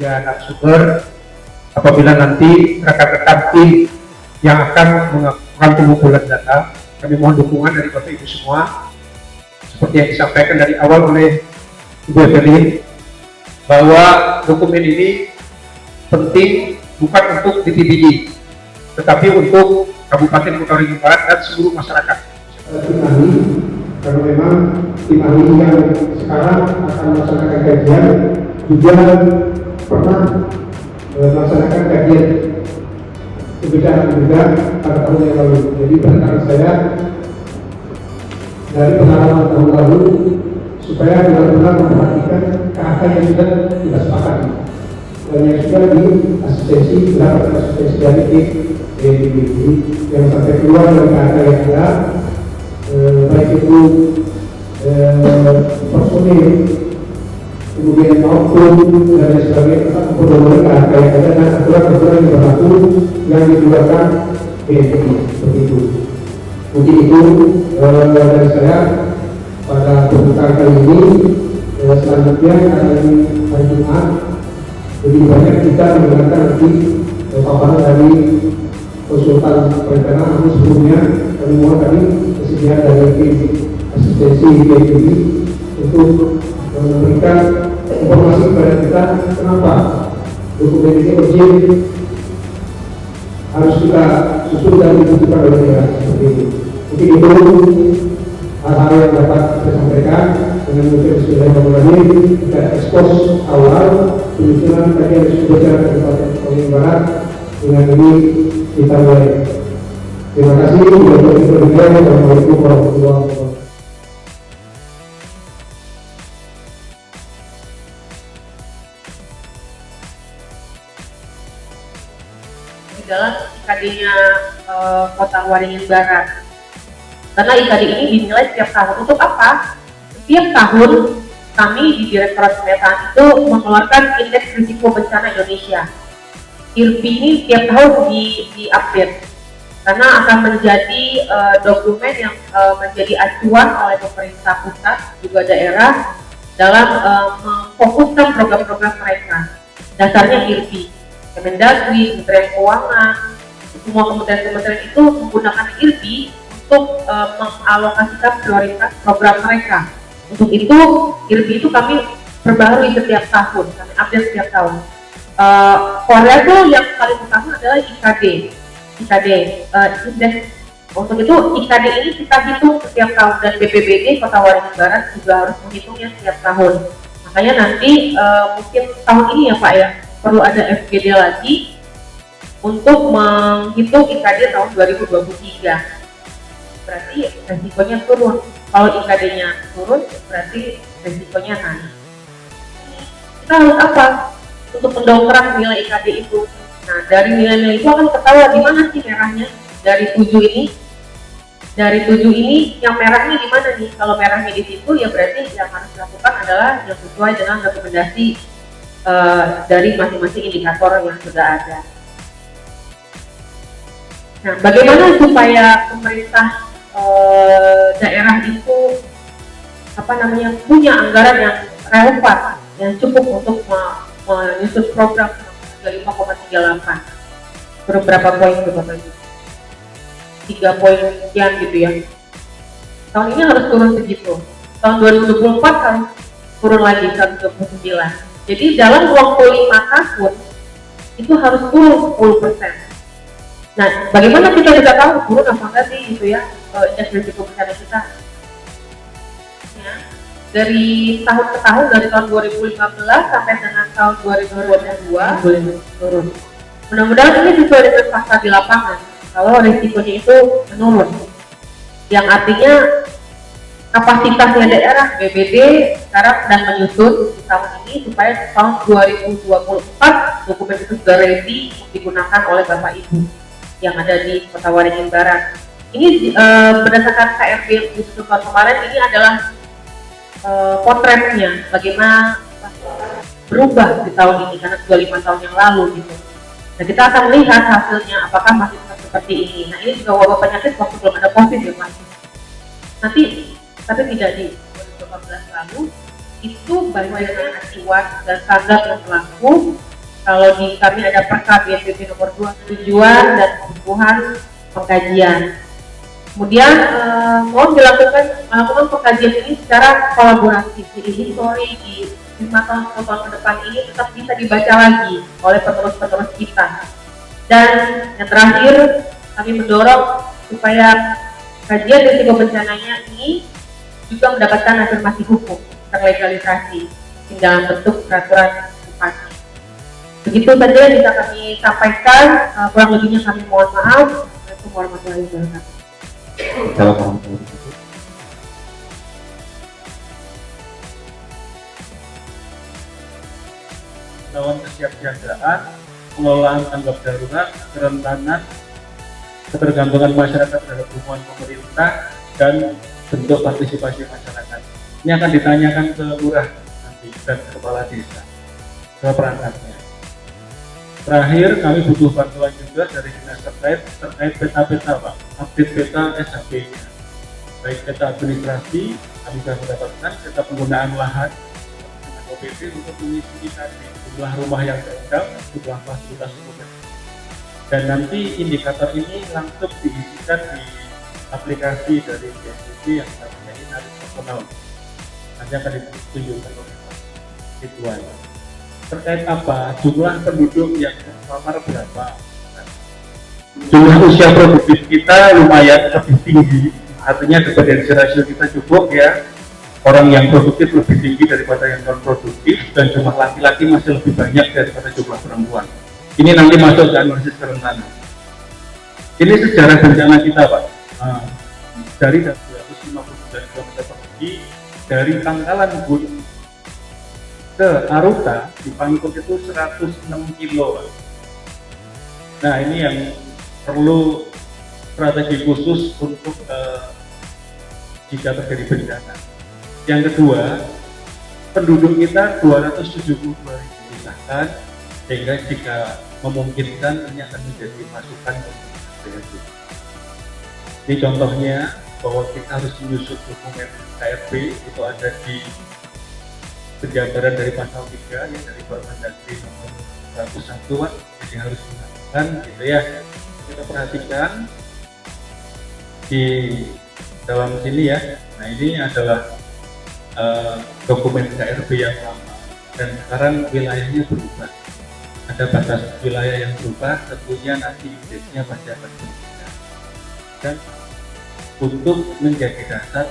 ketiga narasumber. Apabila nanti rekan-rekan tim yang akan melakukan pengumpulan data, kami mohon dukungan dari Bapak Ibu semua. Seperti yang disampaikan dari awal oleh Ibu Evelyn, bahwa dokumen ini penting bukan untuk DPBD, tetapi untuk Kabupaten Kota Waringin Barat dan seluruh masyarakat. Tim ahli, karena memang tim ahli yang sekarang akan melaksanakan kajian juga pernah melaksanakan kajian kebijakan juga pada tahun yang lalu. Jadi pertanyaan saya dari pengalaman tahun lalu supaya benar-benar memperhatikan kata yang sudah kita sepakati dan yang sudah diasistensi, mendapatkan asistensi dari DPBD yang sampai keluar dari kata yang ada, baik itu personil, kemudian maupun dan lain sebagainya, benar-benar kata yang ada dan aturan-aturan yang berlaku yang dikeluarkan BNPB seperti itu. Mungkin itu dari saya pada pembukaan kali ini. Selanjutnya hari Jumat lebih banyak kita mendengarkan nanti paparan dari konsultan perencanaan. Namun sebelumnya kami mohon tadi kesediaan dari tim asistensi BNPB untuk memberikan informasi kepada kita kenapa dokumen ini urgent harus kita susun dan dibutuhkan oleh daerah seperti itu. Mungkin itu hal-hal yang dapat saya sampaikan dengan mungkin Bismillahirrahmanirrahim. Kita ekspos awal penyusunan kajian kebijakan Kabupaten Waringin Barat. Dengan ini kita mulai. Terima kasih. Wassalamualaikum warahmatullahi wabarakatuh. Di dalam IKD-nya Kota Waringin Barat. Karena IKD ini dinilai setiap tahun. Untuk apa? Setiap tahun kami di Direktorat Pemetaan itu mengeluarkan Indeks Risiko Bencana Indonesia. IRBI ini setiap tahun di-update karena akan menjadi dokumen yang menjadi acuan oleh pemerintah pusat juga daerah dalam memfokuskan program-program mereka. Dasarnya IRBI, Kemendagri, Kementerian Keuangan, semua kementerian-kementerian itu menggunakan IRBI untuk mengalokasikan prioritas program mereka. Untuk itu, IRBI itu kami perbarui setiap tahun, kami update setiap tahun. Korea itu yang paling utama adalah IKD. Indeks. Untuk itu IKD ini kita hitung setiap tahun dan BPBD Kota Waringin Barat juga harus menghitungnya setiap tahun. Makanya nanti mungkin tahun ini ya Pak ya, perlu ada FGD lagi untuk menghitung IKD tahun 2023. Berarti resikonya turun. Kalau IKD-nya turun, berarti resikonya naik. Kita harus apa? Untuk mendongkrak nilai IKD itu. Nah, dari nilai-nilai itu akan ketahuan di mana sih merahnya. Dari 7 ini, yang merahnya di mana nih? Kalau merahnya di situ, ya berarti yang harus dilakukan adalah yang sesuai dengan rekomendasi dari masing-masing indikator yang sudah ada. Nah, bagaimana supaya pemerintah daerah itu punya anggaran yang relevan, yang cukup untuk menyusun program 35,38. Berapa poin itu Bapak Ibu? 3 poin sekian gitu ya. Tahun ini harus turun segitu. Tahun 2024 harus turun lagi 129. Jadi dalam 25 tahun itu harus turun 10%. Nah, bagaimana kita bisa tahu turun apa enggak sih gitu ya indeks risiko bencana kita? Ya, dari tahun ke tahun, dari tahun 2015 sampai dengan tahun 2022 turun. Mudah-mudahan ini sesuai dengan fakta di lapangan. Kalau risikonya itu menurun, yang artinya kapasitasnya daerah BPD sekarang sedang menyusun di tahun ini supaya tahun 2024 dokumen itu sudah ready digunakan oleh Bapak Ibu yang ada di Kota Waringin Barat. Ini berdasarkan KRB yang disusun tahun kemarin, ini adalah potretnya bagaimana berubah di tahun ini karena 25 tahun yang lalu gitu. Nah, kita akan melihat hasilnya apakah masih seperti ini. Nah, ini juga wabah penyakit waktu belum ada COVID ya Pak. Nanti tapi tidak di 2018 lalu itu banyak akibat dan standar yang berlaku Kalau di kami ada Perka BNPB nomor 2, tujuan dan kebutuhan pengkajian. Kemudian mohon melakukan pengkajian ini secara kolaboratif. Jadi histori di 5 tahun 10 tahun ke depan ini tetap bisa dibaca lagi oleh penerus-penerus kita. Dan yang terakhir, kami mendorong supaya kajian risiko bencananya ini juga mendapatkan afirmasi hukum terlegalisasi dalam bentuk peraturan bupati. Begitu saja yang bisa kami sampaikan, kurang lebihnya kami mohon maaf. Assalamualaikum warahmatullahi wabarakatuh. Lawan kesiapsiagaan, pengelolaan tanggap darurat, kerentanan, ketergantungan masyarakat terhadap dukungan pemerintah, dan bentuk partisipasi masyarakat. Ini akan ditanyakan ke lurah nanti dan kepala desa, ke perangkatnya. Terakhir, kami butuh bantuan juga dari dinas terkait peta-peta, Pak, update peta SHP-nya, baik peta administrasi, kami sudah mendapatkan peta penggunaan lahan, OPP untuk mengisi tadi jumlah rumah yang terendam, jumlah fasilitas umum. Dan nanti indikator ini langsung diisikan di aplikasi dari BNPB yang namanya Inaris Personal. Nanti akan ditunjukkan oleh Pak Ridwan. Terkait apa? Jumlah penduduk yang terpapar berapa? Jumlah usia produktif kita lumayan lebih tinggi, artinya dependensi rasio kita cukup ya. Orang yang produktif lebih tinggi daripada yang non produktif, dan jumlah laki-laki masih lebih banyak daripada jumlah perempuan. Ini nanti masuk ke analisis kerentanan. Ini sejarah bencana kita, Pak. Dari 259 km persegi dari Pangkalan Bun ke Aruta di Pangkut itu 106 kilo, Pak. Nah, ini yang perlu strategi khusus untuk jika terjadi bencana. Yang kedua, penduduk kita 272.000 misalkan, sehingga jika memungkinkan ini akan menjadi masukan untuk ini contohnya bahwa kita harus menyusun dokumen KRB itu ada di penjabaran dari pasal 3 ya, dari Permendagri nomor 101, jadi harus mengatakan gitu ya. Kita perhatikan di dalam sini ya. Nah, ini adalah dokumen KRB yang lama, dan sekarang wilayahnya berubah. Ada batas wilayah yang berubah, tentunya nanti indeksnya pasti akan berbeda. Dan untuk menjadi dasar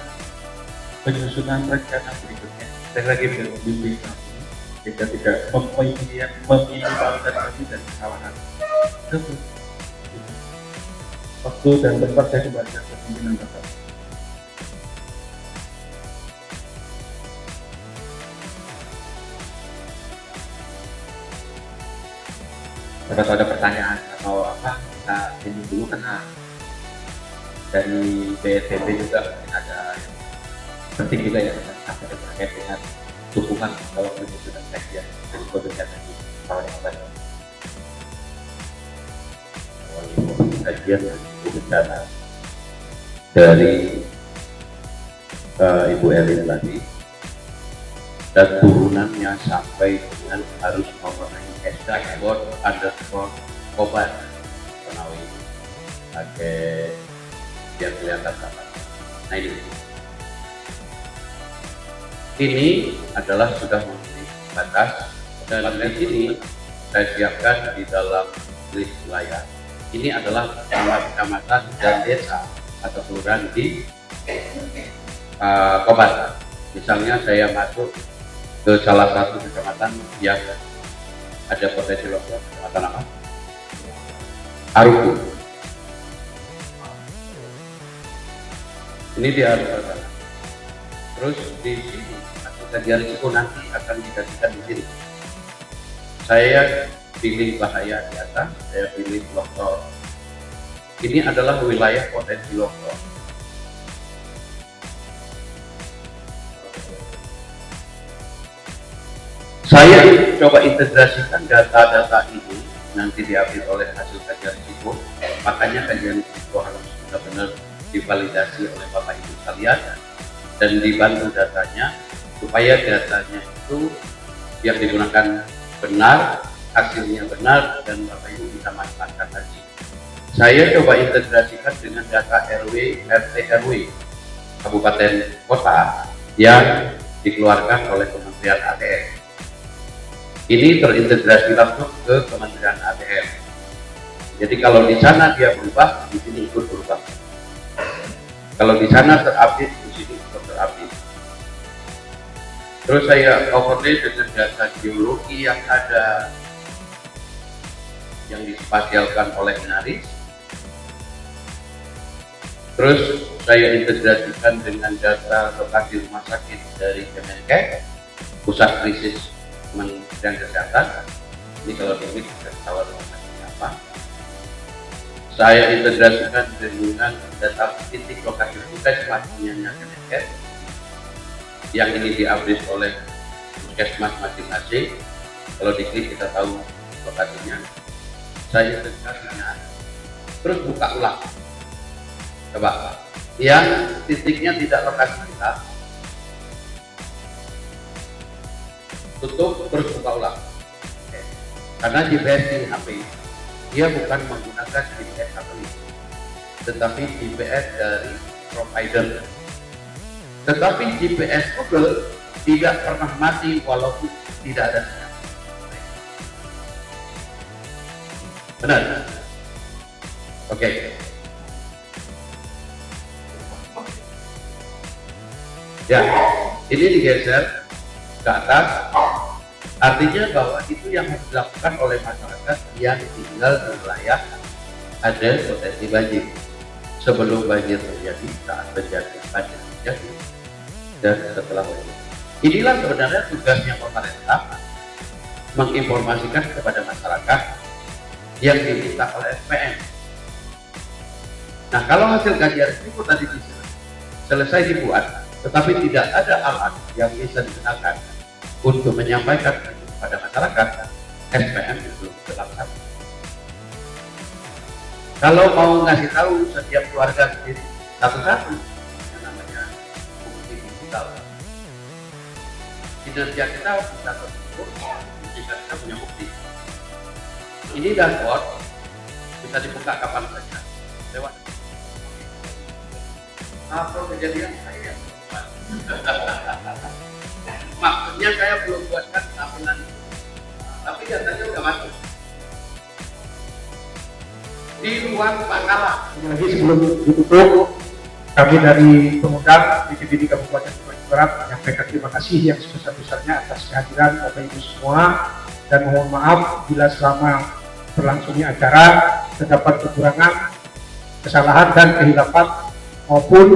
penyusunan rencana berikutnya, saya lagi membimbing kami, jika tidak meminimalisasi dan kesalahan. Waktu dan tempat saya membaca kepemimpinan Bapak. Kalau ada pertanyaan atau apa, kita ini dulu karena dari BNPB juga mungkin ada yang penting juga ya, terkait dengan dukungan dalam penyusunan kajian dari bencana di kawasan yang baru. Kajian risiko bencana dari Ibu Elin tadi, dan turunannya sampai dengan harus memenuhi _Kobar Konawi pakai yang kelihatan sama. Nah, ini adalah sudah memenuhi batas, dan di sini saya siapkan di dalam list wilayah. Ini adalah kecamatan dan desa atau kelurahan di Kobar. Misalnya saya masuk ke salah satu kecamatan yang ada potensi longsor, kecamatan apa? Aruku. Ini di Aruku. Terus di sini atau kajian risiko nanti akan digantikan di sini. Saya pilih bahaya di atas, saya pilih longsor. Ini adalah wilayah potensi longsor. Saya coba integrasikan data-data ini nanti diambil oleh hasil kajian risiko. Makanya kajian risiko harus benar-benar divalidasi oleh Bapak Ibu sekalian dan dibantu datanya supaya datanya itu yang digunakan benar hasilnya benar dan Bapak Ibu bisa manfaatkan lagi. Saya coba integrasikan dengan data RW, RT RW kabupaten kota yang dikeluarkan oleh Kementerian ATM. Ini terintegrasi langsung ke Kementerian ATM. Jadi kalau di sana dia berubah, di sini ikut berubah. Kalau di sana terupdate, di sini ikut terupdate. Terus saya overlay dengan data geologi yang ada, yang dispasialkan oleh Inaris. Terus saya integrasikan dengan data lokasi rumah sakit dari Kemenkes, Pusat Krisis Kementerian Kesehatan. Ini kalau di sini kita tahu rumah sakitnya apa. Saya integrasikan dengan data titik lokasi puskesmas punyanya Kemenkes, yang ini diupdate oleh puskesmas masing-masing. Kalau diklik kita tahu lokasinya. Saya integrasikan, terus buka ulang. Coba, yang titiknya tidak lokasi kita, tutup terus buka ulang. Oke. Karena GPS di HP dia bukan menggunakan GPS satelit, tetapi GPS dari provider. Tetapi GPS Google tidak pernah mati walaupun tidak ada sinyal. Benar? Oke. Ya, ini digeser ke atas, artinya bahwa itu yang harus dilakukan oleh masyarakat yang tinggal di wilayah ada potensi banjir. Sebelum banjir terjadi, saat banjir terjadi, dan setelah banjir. Inilah sebenarnya tugasnya pemerintah, menginformasikan kepada masyarakat yang diminta oleh SPM. Nah, kalau hasil kajian itu tadi selesai dibuat, tetapi tidak ada alat yang bisa digunakan untuk menyampaikan itu kepada masyarakat, SPM itu terlaksana. Kalau mau ngasih tahu setiap keluarga sendiri satu-satu, yang namanya bukti digital, kinerja kita bisa terukur jika kita punya bukti. Ini dashboard bisa dibuka kapan saja lewat. Apa kejadian saya? Maksudnya saya belum buatkan tahunan, tapi datanya udah masuk di ruang Pangkalan. Lagi sebelum ditutup, kami dari pengundang BPBD Kabupaten Sulawesi Barat menyampaikan terima kasih yang sebesar-besarnya atas kehadiran Bapak Ibu semua, dan mohon maaf bila selama berlangsungnya acara terdapat kekurangan, kesalahan dan kehilapan maupun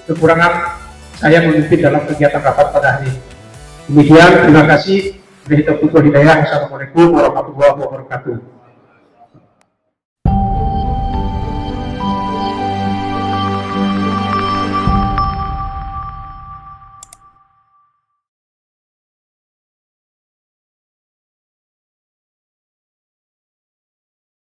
kekurangan saya memimpin dalam kegiatan rapat pada hari ini. Demikian, terima kasih. Wassalamualaikum warahmatullahi wabarakatuh.